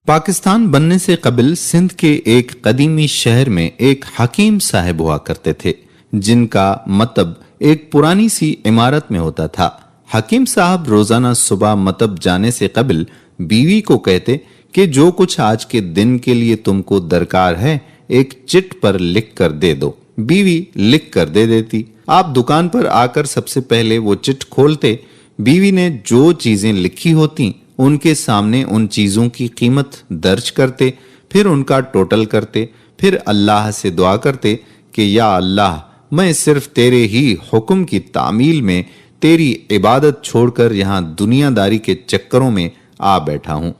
پاکستان بننے سے قبل سندھ کے ایک قدیمی شہر میں ایک حکیم صاحب ہوا کرتے تھے جن کا مطب ایک پرانی سی عمارت میں ہوتا تھا۔ حکیم صاحب روزانہ صبح مطب جانے سے قبل بیوی کو کہتے کہ جو کچھ آج کے دن کے لیے تم کو درکار ہے ایک چٹ پر لکھ کر دے دو۔ بیوی لکھ کر دے دیتی۔ آپ دکان پر آ کر سب سے پہلے وہ چٹ کھولتے، بیوی نے جو چیزیں لکھی ہوتی ان کے سامنے ان چیزوں کی قیمت درج کرتے، پھر ان کا ٹوٹل کرتے، پھر اللہ سے دعا کرتے کہ یا اللہ، میں صرف تیرے ہی حکم کی تعمیل میں تیری عبادت چھوڑ کر یہاں دنیا داری کے چکروں میں آ بیٹھا ہوں۔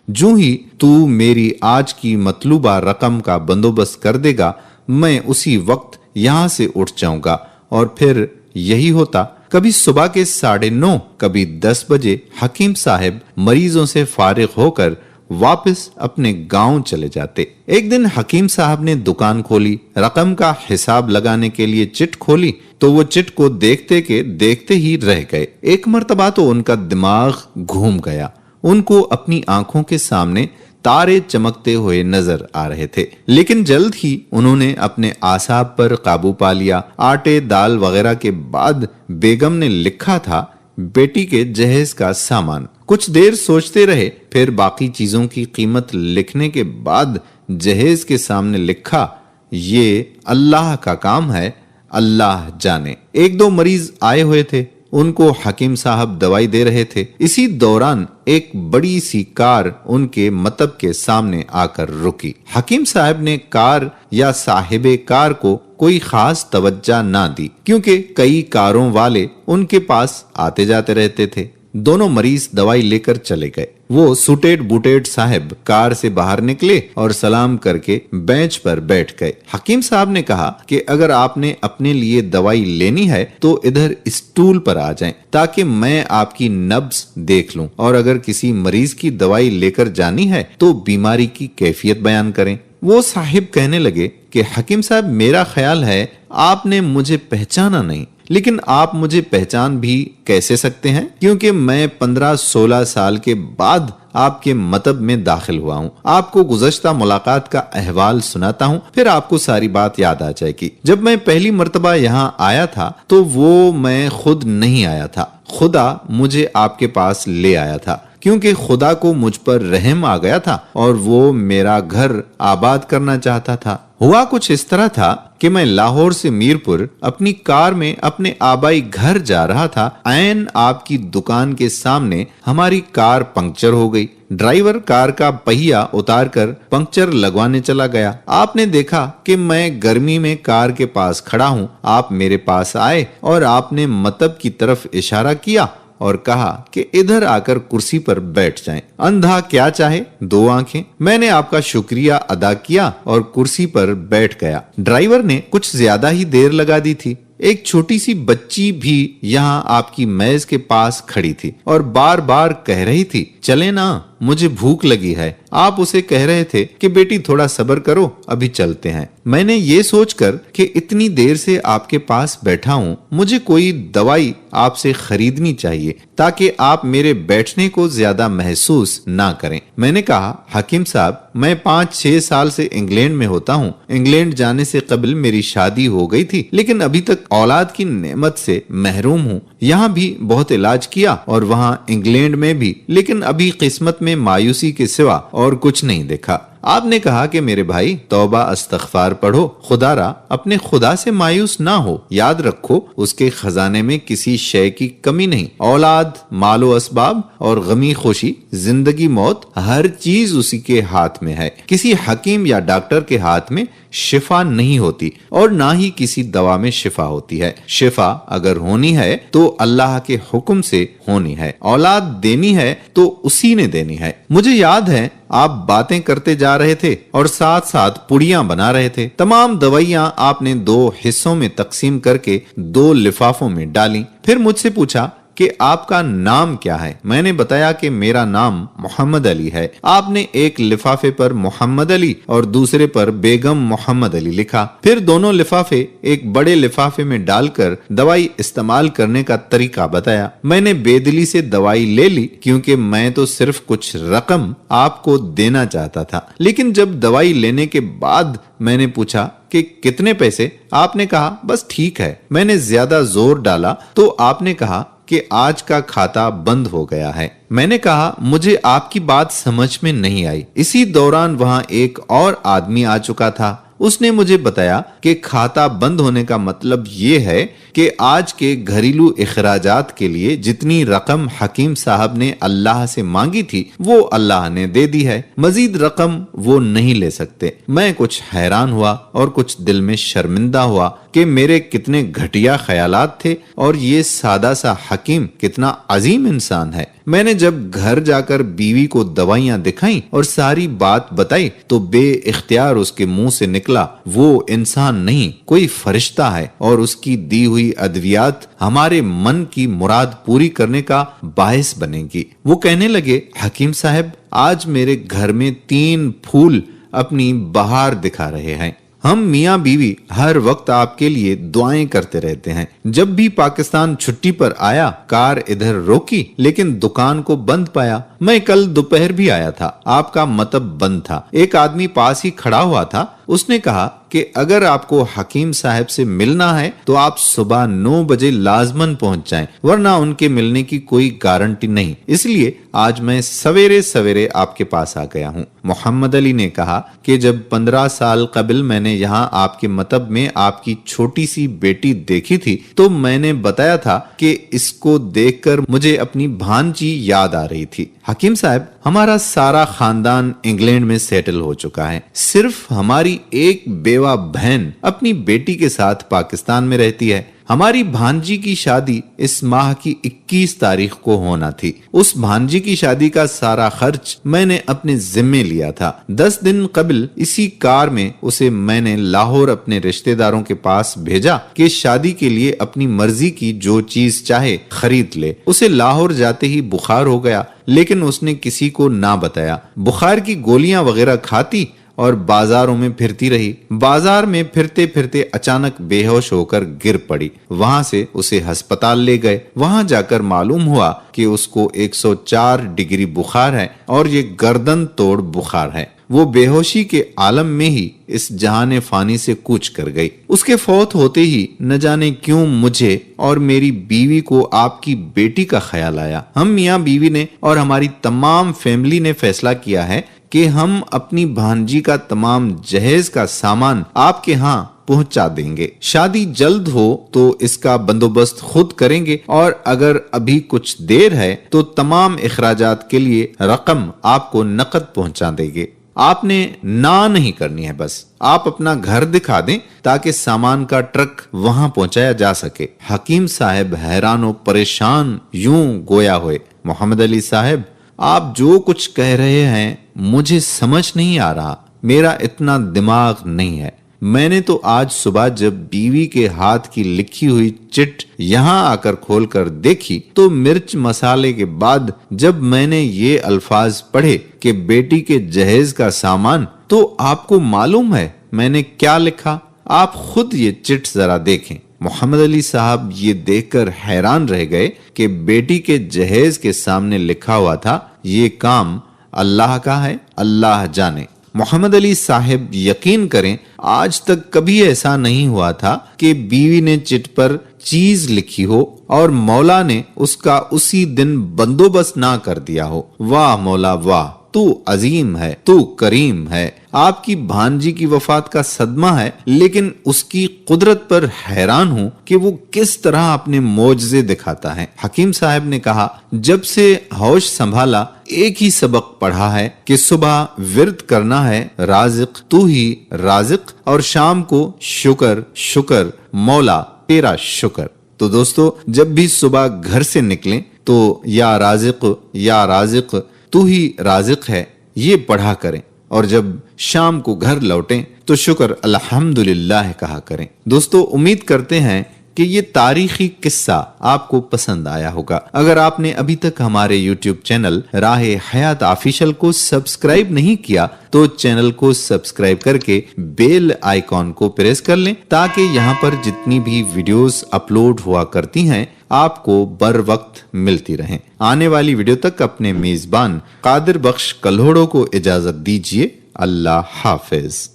جو ہی تو میری آج کی مطلوبہ رقم کا بندوبست کر دے گا میں اسی وقت یہاں سے اٹھ جاؤں گا۔ اور پھر یہی ہوتا۔ کبھی صبح کے 9:30، کبھی 10 بجے حکیم صاحب مریضوں سے فارغ ہو کر واپس اپنے گاؤں چلے جاتے۔ ایک دن حکیم صاحب نے دکان کھولی، رقم کا حساب لگانے کے لیے چٹ کھولی تو وہ چٹ کو دیکھتے کہ دیکھتے ہی رہ گئے۔ ایک مرتبہ تو ان کا دماغ گھوم گیا۔ ان کو اپنی آنکھوں کے سامنے تارے چمکتے ہوئے نظر آ رہے تھے، لیکن جلد ہی انہوں نے اپنے اعصاب پر قابو پا لیا۔ آٹے دال وغیرہ کے بعد بیگم نے لکھا تھا بیٹی کے جہیز کا سامان۔ کچھ دیر سوچتے رہے، پھر باقی چیزوں کی قیمت لکھنے کے بعد جہیز کے سامنے لکھا یہ اللہ کا کام ہے، اللہ جانے۔ 1-2 مریض آئے ہوئے تھے، ان کو حکیم صاحب دوائی دے رہے تھے۔ اسی دوران ایک بڑی سی کار ان کے مطب کے سامنے آ کر رکی۔ حکیم صاحب نے کار یا صاحب کار کو کوئی خاص توجہ نہ دی کیونکہ کئی کاروں والے ان کے پاس آتے جاتے رہتے تھے۔ دونوں مریض دوائی لے کر چلے گئے۔ وہ سوٹیڈ بوٹیڈ صاحب کار سے باہر نکلے اور سلام کر کے بینچ پر بیٹھ گئے۔ حکیم صاحب نے کہا کہ اگر آپ نے اپنے لیے دوائی لینی ہے تو ادھر اسٹول پر آ جائیں تاکہ میں آپ کی نبض دیکھ لوں، اور اگر کسی مریض کی دوائی لے کر جانی ہے تو بیماری کی کیفیت بیان کریں۔ وہ صاحب کہنے لگے کہ حکیم صاحب، میرا خیال ہے آپ نے مجھے پہچانا نہیں، لیکن آپ مجھے پہچان بھی کیسے سکتے ہیں کیونکہ میں 15-16 سال کے بعد آپ کے مطب میں داخل ہوا ہوں۔ آپ کو گزشتہ ملاقات کا احوال سناتا ہوں، پھر آپ کو ساری بات یاد آ جائے گی۔ جب میں پہلی مرتبہ یہاں آیا تھا تو وہ میں خود نہیں آیا تھا، خدا مجھے آپ کے پاس لے آیا تھا کیونکہ خدا کو مجھ پر رحم آ گیا تھا اور وہ میرا گھر آباد کرنا چاہتا تھا۔ ہوا کچھ اس طرح تھا کہ میں لاہور سے میرپور اپنی کار میں اپنے آبائی گھر جا رہا تھا۔ عین آپ کی دکان کے سامنے ہماری کار پنکچر ہو گئی۔ ڈرائیور کار کا پہیا اتار کر پنکچر لگوانے چلا گیا۔ آپ نے دیکھا کہ میں گرمی میں کار کے پاس کھڑا ہوں۔ آپ میرے پاس آئے اور آپ نے مطب کی طرف اشارہ کیا اور کہا کہ ادھر آ کر کرسی پر بیٹھ جائیں۔ اندھا کیا چاہے 2 آنکھیں۔ میں نے آپ کا شکریہ ادا کیا اور کرسی پر بیٹھ گیا۔ ڈرائیور نے کچھ زیادہ ہی دیر لگا دی تھی۔ ایک چھوٹی سی بچی بھی یہاں آپ کی میز کے پاس کھڑی تھی اور بار بار کہہ رہی تھی چلے نا، مجھے بھوک لگی ہے۔ آپ اسے کہہ رہے تھے کہ بیٹی تھوڑا صبر کرو، ابھی چلتے ہیں۔ میں نے یہ سوچ کر کہ اتنی دیر سے آپ کے پاس بیٹھا ہوں، مجھے کوئی دوائی آپ سے خریدنی چاہیے تاکہ آپ میرے بیٹھنے کو زیادہ محسوس نہ کریں۔ میں نے کہا حکیم صاحب، میں 5-6 سال سے انگلینڈ میں ہوتا ہوں۔ انگلینڈ جانے سے قبل میری شادی ہو گئی تھی، لیکن ابھی تک اولاد کی نعمت سے محروم ہوں۔ یہاں بھی بہت علاج کیا اور وہاں انگلینڈ میں بھی، لیکن ابھی قسمت میں مایوسی کے سوا اور کچھ نہیں دیکھا۔ آپ نے کہا کہ میرے بھائی توبہ استغفار پڑھو، خدا را اپنے خدا سے مایوس نہ ہو، یاد رکھو اس کے خزانے میں کسی شے کی کمی نہیں۔ اولاد، مال و اسباب اور غمی خوشی، زندگی موت، ہر چیز اسی کے ہاتھ میں ہے۔ کسی حکیم یا ڈاکٹر کے ہاتھ میں شفا نہیں ہوتی اور نہ ہی کسی دوا میں شفا ہوتی ہے۔ شفا اگر ہونی ہے تو اللہ کے حکم سے ہونی ہے، اولاد دینی ہے تو اسی نے دینی ہے۔ مجھے یاد ہے آپ باتیں کرتے جا رہے تھے اور ساتھ ساتھ پڑیاں بنا رہے تھے۔ تمام دوائیاں آپ نے 2 حصوں میں تقسیم کر کے 2 لفافوں میں ڈالیں۔ پھر مجھ سے پوچھا کہ آپ کا نام کیا ہے؟ میں نے بتایا کہ میرا نام محمد علی ہے۔ آپ نے ایک لفافے پر محمد علی اور دوسرے پر بیگم محمد علی لکھا، پھر دونوں لفافے ایک بڑے لفافے میں ڈال کر دوائی استعمال کرنے کا طریقہ بتایا۔ میں نے بے دلی سے دوائی لے لی کیونکہ میں تو صرف کچھ رقم آپ کو دینا چاہتا تھا، لیکن جب دوائی لینے کے بعد میں نے پوچھا کہ کتنے پیسے؟ آپ نے کہا بس ٹھیک ہے۔ میں نے زیادہ زور ڈالا تو آپ نے کہا کہ آج کا کھاتا بند ہو گیا ہے۔ میں نے کہا مجھے آپ کی بات سمجھ میں نہیں آئی۔ اسی دوران وہاں ایک اور آدمی آ چکا تھا۔ اس نے مجھے بتایا کہ کھاتا بند ہونے کا مطلب یہ ہے کہ آج کے گھریلو اخراجات کے لیے جتنی رقم حکیم صاحب نے اللہ سے مانگی تھی وہ اللہ نے دے دی ہے، مزید رقم وہ نہیں لے سکتے۔ میں کچھ حیران ہوا اور کچھ دل میں شرمندہ ہوا کہ میرے کتنے گھٹیا خیالات تھے اور یہ سادہ سا حکیم کتنا عظیم انسان ہے۔ میں نے جب گھر جا کر بیوی کو دوائیاں دکھائیں اور ساری بات بتائی تو بے اختیار اس کے منہ سے نکلا، وہ انسان نہیں کوئی فرشتہ ہے اور اس کی دی ہوئی ادویات ہمارے من کی مراد پوری کرنے کا باعث بنے گی۔ وہ کہنے لگے حکیم صاحب آج میرے گھر میں 3 پھول اپنی بہار دکھا رہے ہیں۔ ہم میاں بیوی ہر وقت آپ کے لیے دعائیں کرتے رہتے ہیں۔ جب بھی پاکستان چھٹی پر آیا کار ادھر روکی لیکن دکان کو بند پایا۔ میں کل دوپہر بھی آیا تھا، آپ کا مطب بند تھا۔ ایک آدمی پاس ہی کھڑا ہوا تھا، اس نے کہا کہ اگر آپ کو حکیم صاحب سے ملنا ہے تو آپ صبح 9 بجے لازماً پہنچ جائیں، ورنہ ان کے ملنے کی کوئی گارنٹی نہیں، اس لیے آج میں سویرے سویرے آپ کے پاس آ گیا ہوں۔ محمد علی نے کہا کہ جب 15 سال قبل میں نے یہاں آپ کے مطب میں آپ کی چھوٹی سی بیٹی دیکھی تھی تو میں نے بتایا تھا کہ اس کو دیکھ کر مجھے اپنی بھانجی یاد آ رہی تھی۔ حکیم صاحب ہمارا سارا خاندان انگلینڈ میں سیٹل ہو چکا ہے، صرف ہماری ایک بیوہ بہن اپنی بیٹی کے ساتھ پاکستان میں رہتی ہے۔ ہماری بھانجی کی شادی اس ماہ کی 21 تاریخ کو ہونا تھی۔ اس بھانجی کی شادی کا سارا خرچ میں نے اپنے ذمے لیا تھا۔ 10 دن قبل اسی کار میں اسے میں نے لاہور اپنے رشتہ داروں کے پاس بھیجا کہ شادی کے لیے اپنی مرضی کی جو چیز چاہے خرید لے۔ اسے لاہور جاتے ہی بخار ہو گیا لیکن اس نے کسی کو نہ بتایا۔ بخار کی گولیاں وغیرہ کھاتی اور بازاروں میں پھرتی رہی۔ بازار میں پھرتے پھرتے اچانک بے ہوش ہو کر گر پڑی۔ وہاں سے اسے ہسپتال لے گئے۔ وہاں جا کر معلوم ہوا کہ اس کو 104 ڈگری بخار ہے اور یہ گردن توڑ بخار ہے۔ وہ بے ہوشی کے عالم میں ہی اس جہان فانی سے کوچ کر گئی۔ اس کے فوت ہوتے ہی نہ جانے کیوں مجھے اور میری بیوی کو آپ کی بیٹی کا خیال آیا۔ ہم میاں بیوی نے اور ہماری تمام فیملی نے فیصلہ کیا ہے کہ ہم اپنی بھانجی کا تمام جہیز کا سامان آپ کے ہاں پہنچا دیں گے۔ شادی جلد ہو تو اس کا بندوبست خود کریں گے اور اگر ابھی کچھ دیر ہے تو تمام اخراجات کے لیے رقم آپ کو نقد پہنچا دیں گے۔ آپ نے نہ نہیں کرنی ہے، بس آپ اپنا گھر دکھا دیں تاکہ سامان کا ٹرک وہاں پہنچایا جا سکے۔ حکیم صاحب حیران و پریشان یوں گویا ہوئے، محمد علی صاحب آپ جو کچھ کہہ رہے ہیں مجھے سمجھ نہیں آ رہا، میرا اتنا دماغ نہیں ہے۔ میں نے تو آج صبح جب بیوی کے ہاتھ کی لکھی ہوئی چٹ یہاں آ کر کھول کر دیکھی تو مرچ مسالے کے بعد جب میں نے یہ الفاظ پڑھے کہ بیٹی کے جہیز کا سامان، تو آپ کو معلوم ہے میں نے کیا لکھا؟ آپ خود یہ چٹ ذرا دیکھیں۔ محمد علی صاحب یہ دیکھ کر حیران رہ گئے کہ بیٹی کے جہیز کے سامنے لکھا ہوا تھا یہ کام اللہ کا ہے، اللہ جانے۔ محمد علی صاحب یقین کریں آج تک کبھی ایسا نہیں ہوا تھا کہ بیوی نے چٹ پر چیز لکھی ہو اور مولا نے اس کا اسی دن بندوبست نہ کر دیا ہو۔ واہ مولا واہ، تو عظیم ہے، تو کریم ہے۔ آپ کی بھانجی کی وفات کا صدمہ ہے لیکن اس کی قدرت پر حیران ہوں کہ وہ کس طرح اپنے معجزے دکھاتا ہے۔ حکیم صاحب نے کہا جب سے ہوش سنبھالا ایک ہی سبق پڑھا ہے کہ صبح ورد کرنا ہے رازق تو ہی رازق اور شام کو شکر شکر مولا تیرا شکر۔ تو دوستو جب بھی صبح گھر سے نکلیں تو یا رازق تو ہی رازق ہے یہ پڑھا کریں اور جب شام کو گھر لوٹیں تو شکر الحمدللہ کہا کریں۔ دوستو امید کرتے ہیں کہ یہ تاریخی قصہ آپ کو پسند آیا ہوگا۔ اگر آپ نے ابھی تک ہمارے یوٹیوب چینل راہ حیات آفیشل کو سبسکرائب نہیں کیا تو چینل کو سبسکرائب کر کے بیل آئیکن کو پریس کر لیں تاکہ یہاں پر جتنی بھی ویڈیوز اپلوڈ ہوا کرتی ہیں آپ کو بر وقت ملتی رہیں۔ آنے والی ویڈیو تک اپنے میزبان قادر بخش کلہوڑو کو اجازت دیجیے۔ اللہ حافظ۔